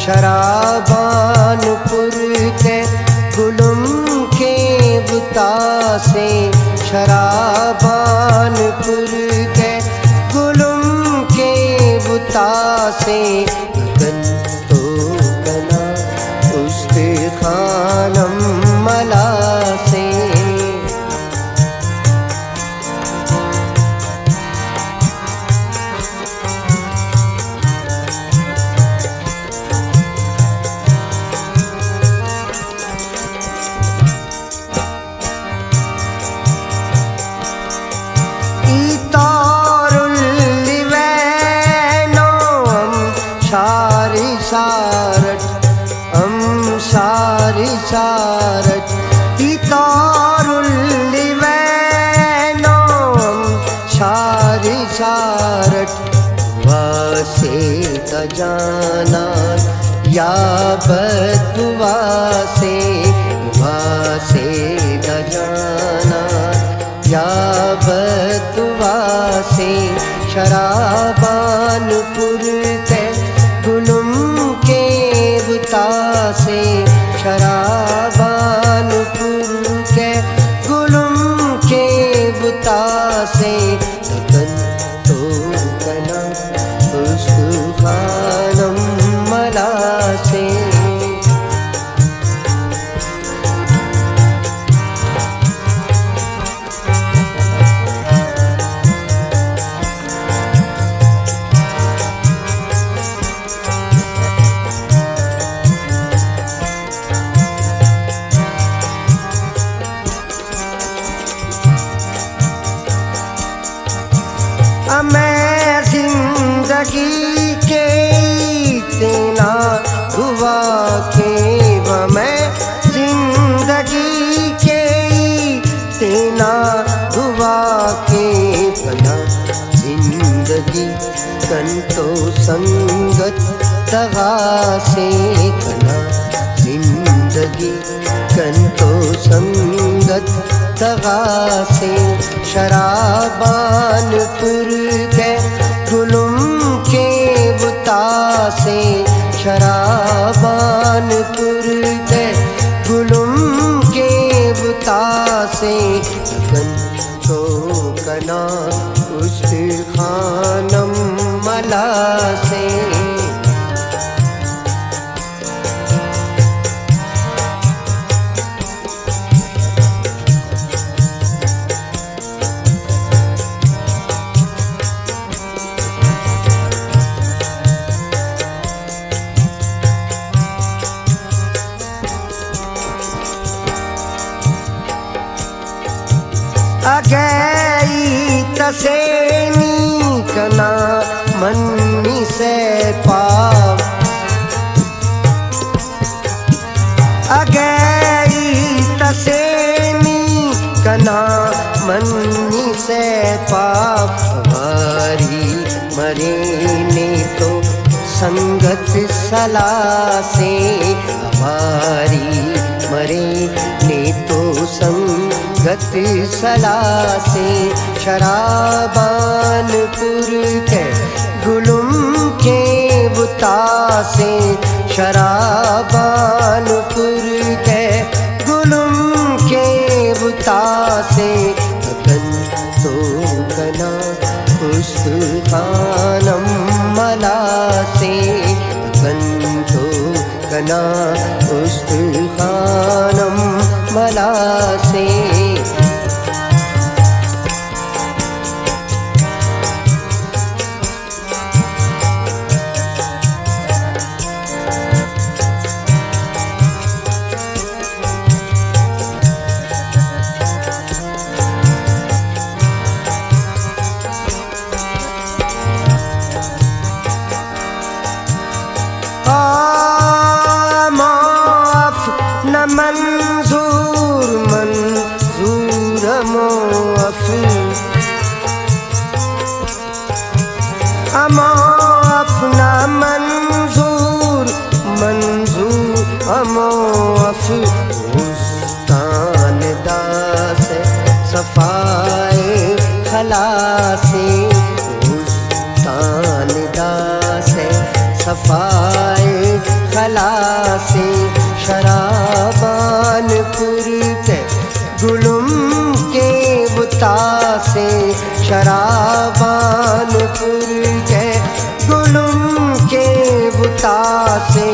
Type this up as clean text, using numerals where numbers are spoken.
शराबानपुर के गुलम के बुता से, शराबानपुर के गुलम के बुता से, गगन तो गना उस्ते खानम मला से। सारट इतारुल्लिवैनोम शारी सारट वासे तजाना या बदवासे, वासे तजाना या बदवासे। शराबानपुर के गुलम के बुता से, शराबानपुर के गुलम के बुता से, गगन तो गना उस्ते खानम मला से। मैं जिंदगी के तेना हुआ के, मैं जिंदगी के तेना हुआ के, बना जिंदगी कंतो संगत दगा से, बना जिंदगी कंतो संगत दगा से। शराबानपुर के गुलम के बुता से, शराबानपुर के गुलम के बुता से, गगन तो गना उस्ते खानम मला से। अगई तसेनी कना मन्नी से पाव, अगई तसेनी कना मन्नी से पाव। हमारी मरीने तो संगत सला से, हमारी मरीने तो संगत सला से। शराबानपुर के गुलम के बुता से, शराबानपुर के गुलम के बुता से, गगन तो गना उस्ते खानम मला से, गगन तो गना उस्ते खानम मला से। मंजूर मंजूर मोअफ, अमोअफ ना मंजूर मंजूर अमोअफ। उस्तान दास सफाए खलासे, उस्तान दास सफाए से